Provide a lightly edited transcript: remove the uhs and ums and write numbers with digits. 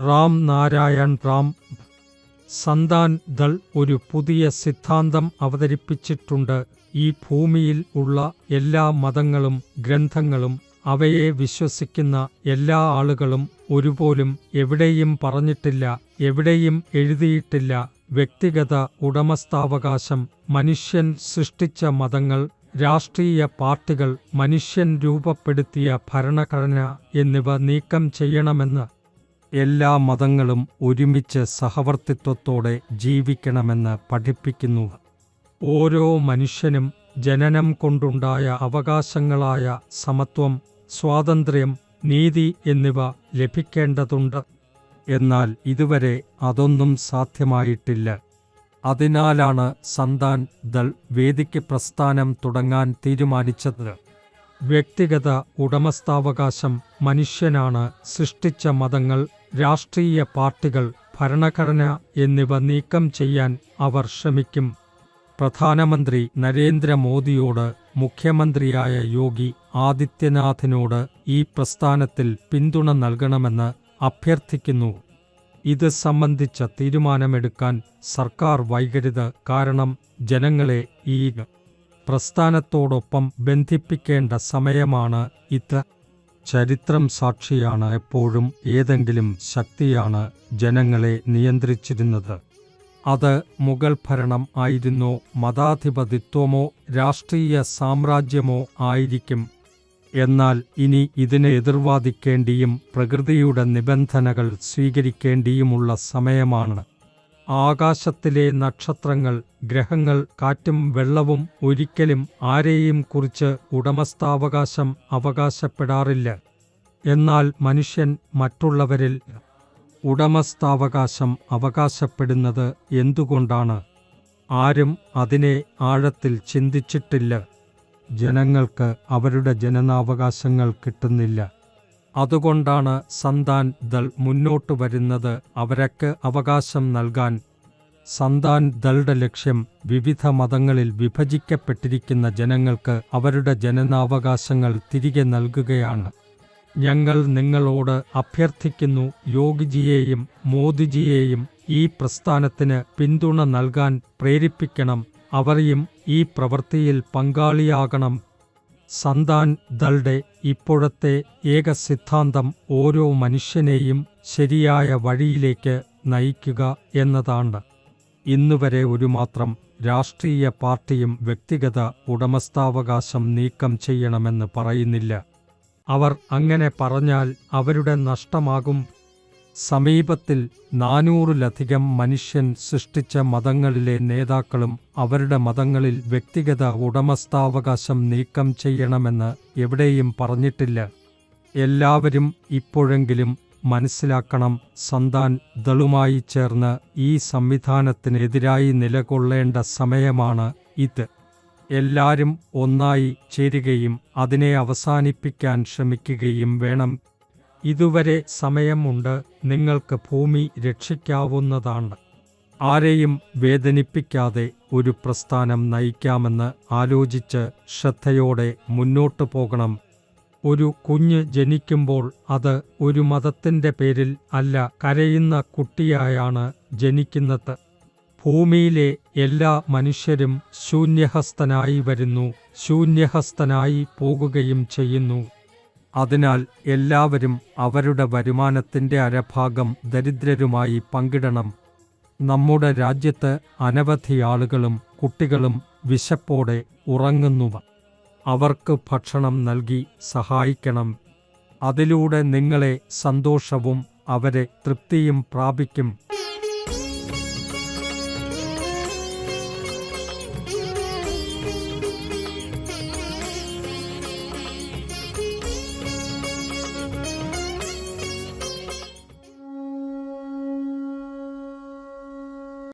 റാം നാരായൺ റാം. സന്താൻ ദൾ ഒരു പുതിയ സിദ്ധാന്തം അവതരിപ്പിച്ചിട്ടുണ്ട്. ഈ ഭൂമിയിൽ ഉള്ള എല്ലാ മതങ്ങളും ഗ്രന്ഥങ്ങളും അവയെ വിശ്വസിക്കുന്ന എല്ലാ ആളുകളും ഒരുപോലും എവിടെയും പറഞ്ഞിട്ടില്ല, എവിടെയും എഴുതിയിട്ടില്ല. വ്യക്തിഗത ഉടമസ്ഥാവകാശം, മനുഷ്യൻ സൃഷ്ടിച്ച മതങ്ങൾ, രാഷ്ട്രീയ പാർട്ടികൾ, മനുഷ്യൻ രൂപപ്പെടുത്തിയ ഭരണഘടന എന്നിവ നീക്കം ചെയ്യണമെന്ന്. എല്ലാ മതങ്ങളും ഒരുമിച്ച് സഹവർത്തിത്വത്തോടെ ജീവിക്കണമെന്ന് പഠിപ്പിക്കുന്നു. ഓരോ മനുഷ്യനും ജനനം കൊണ്ടുണ്ടായ അവകാശങ്ങളായ സമത്വം, സ്വാതന്ത്ര്യം, നീതി എന്നിവ ലഭിക്കേണ്ടതുണ്ട്. എന്നാൽ ഇതുവരെ അതൊന്നും സാധ്യമായിട്ടില്ല. അതിനാലാണ് സന്താൻ ദൾ വേദിക്ക് പ്രസ്ഥാനം തുടങ്ങാൻ തീരുമാനിച്ചത്. വ്യക്തിഗത ഉടമസ്ഥാവകാശം, മനുഷ്യനാണ് സൃഷ്ടിച്ച മതങ്ങൾ, രാഷ്ട്രീയ പാർട്ടികൾ, ഭരണഘടന എന്നിവ നീക്കം ചെയ്യാൻ അവർ ശ്രമിക്കും. പ്രധാനമന്ത്രി നരേന്ദ്രമോദിയോട് മുഖ്യമന്ത്രിയായ യോഗി ആദിത്യനാഥിനോട് ഈ പ്രസ്ഥാനത്തിൽ പിന്തുണ നൽകണമെന്ന് അഭ്യർത്ഥിക്കുന്നു. ഇത് സംബന്ധിച്ച തീരുമാനമെടുക്കാൻ സർക്കാർ വൈകരുത്. കാരണം ജനങ്ങളെ ഈ പ്രസ്ഥാനത്തോടൊപ്പം ബന്ധിപ്പിക്കേണ്ട സമയമാണ് ഇത്. ചരിത്രം സാക്ഷിയാണ്. എപ്പോഴും ഏതെങ്കിലും ശക്തിയാണ് ജനങ്ങളെ നിയന്ത്രിച്ചിരുന്നത്. അത് മുഗൾ ഭരണം ആയിരുന്നോ, മതാധിപതിത്വമോ, രാഷ്ട്രീയ സാമ്രാജ്യമോ ആയിരിക്കും. എന്നാൽ ഇനി ഇതിനെ എതിർവാദിക്കേണ്ടിയും പ്രകൃതിയുടെ നിബന്ധനകൾ സ്വീകരിക്കേണ്ടിയുമുള്ള സമയമാണ്. ആകാശത്തിലെ നക്ഷത്രങ്ങൾ, ഗ്രഹങ്ങൾ, കാറ്റും വെള്ളവും ഒരിക്കലും ആരെയും കുറിച്ച് ഉടമസ്ഥാവകാശം അവകാശപ്പെടാറില്ല. എന്നാൽ മനുഷ്യൻ മറ്റുള്ളവരിൽ ഉടമസ്ഥാവകാശം അവകാശപ്പെടുന്നത് എന്തുകൊണ്ടാണ്? ആരും അതിനെ ആഴത്തിൽ ചിന്തിച്ചിട്ടില്ല. ജനങ്ങൾക്ക് അവരുടെ ജനനാവകാശങ്ങൾ കിട്ടുന്നില്ല. അതുകൊണ്ടാണ് സന്താൻ ദൾ മുന്നോട്ട് വരുന്നത്, അവർക്ക് അവകാശം നൽകാൻ. സന്താൻ ദളുടെ ലക്ഷ്യം വിവിധ മതങ്ങളിൽ വിഭജിക്കപ്പെട്ടിരിക്കുന്ന ജനങ്ങൾക്ക് അവരുടെ ജനനാവകാശങ്ങൾ തിരികെ നൽകുകയാണ്. ഞങ്ങൾ നിങ്ങളോട് അഭ്യർത്ഥിക്കുന്നു, യോഗിജിയെയും മോദിജിയെയും ഈ പ്രസ്ഥാനത്തിന് പിന്തുണ നൽകാൻ പ്രേരിപ്പിക്കണം. അവരെയും ഈ പ്രവൃത്തിയിൽ പങ്കാളിയാകണം. സന്താൻ ദളുടെ ഇപ്പോഴത്തെ ഏക സിദ്ധാന്തം ഓരോ മനുഷ്യനെയും ശരിയായ വഴിയിലേക്ക് നയിക്കുക എന്നതാണ്. ഇന്നുവരെ ഒരു മാത്രം രാഷ്ട്രീയ പാർട്ടിയും വ്യക്തിഗത ഉടമസ്ഥാവകാശം നീക്കം ചെയ്യണമെന്ന് പറയുന്നില്ല. അവർ അങ്ങനെ പറഞ്ഞാൽ അവരുടെ നഷ്ടമാകും. സമീപത്തിൽ 400-ലധികം മനുഷ്യൻ സൃഷ്ടിച്ച മതങ്ങളിലെ നേതാക്കളും അവരുടെ മതങ്ങളിൽ വ്യക്തിഗത ഉടമസ്ഥാവകാശം നീക്കം ചെയ്യണമെന്ന് എവിടെയും പറഞ്ഞിട്ടില്ല. എല്ലാവരും ഇപ്പോഴെങ്കിലും മനസ്സിലാക്കണം, സന്താൻ ദളുമായി ചേർന്ന് ഈ സംവിധാനത്തിനെതിരായി നിലകൊള്ളേണ്ട സമയമാണ് ഇത്. എല്ലാവരും ഒന്നായി ചേരുകയും അതിനെ അവസാനിപ്പിക്കാൻ ശ്രമിക്കുകയും വേണം. ഇതുവരെ സമയമുണ്ട്. നിങ്ങൾക്ക് ഭൂമി രക്ഷിക്കാവുന്നതാണ്. ആരെയും വേദനിപ്പിക്കാതെ ഒരു പ്രസ്ഥാനം നയിക്കാമെന്ന് ആലോചിച്ച് ശ്രദ്ധയോടെ മുന്നോട്ടു പോകണം. ഒരു കുഞ്ഞ് ജനിക്കുമ്പോൾ അത് ഒരു മതത്തിൻ്റെ പേരിൽ അല്ല, കരയുന്ന കുട്ടിയായാണ് ജനിക്കുന്നത്. ഭൂമിയിലെ എല്ലാ മനുഷ്യരും ശൂന്യഹസ്തനായി വരുന്നു, ശൂന്യഹസ്തനായി പോകുകയും ചെയ്യുന്നു. അതിനാൽ എല്ലാവരും അവരുടെ വരുമാനത്തിൻ്റെ അരഭാഗം ദരിദ്രരുമായി പങ്കിടണം. നമ്മുടെ രാജ്യത്ത് അനവധി ആളുകളും കുട്ടികളും വിശപ്പോടെ ഉറങ്ങുന്നു. അവർക്ക് ഭക്ഷണം നൽകി സഹായിക്കണം. അതിലൂടെ നിങ്ങളെ സന്തോഷവും അവരെ തൃപ്തിയും പ്രാപിക്കും.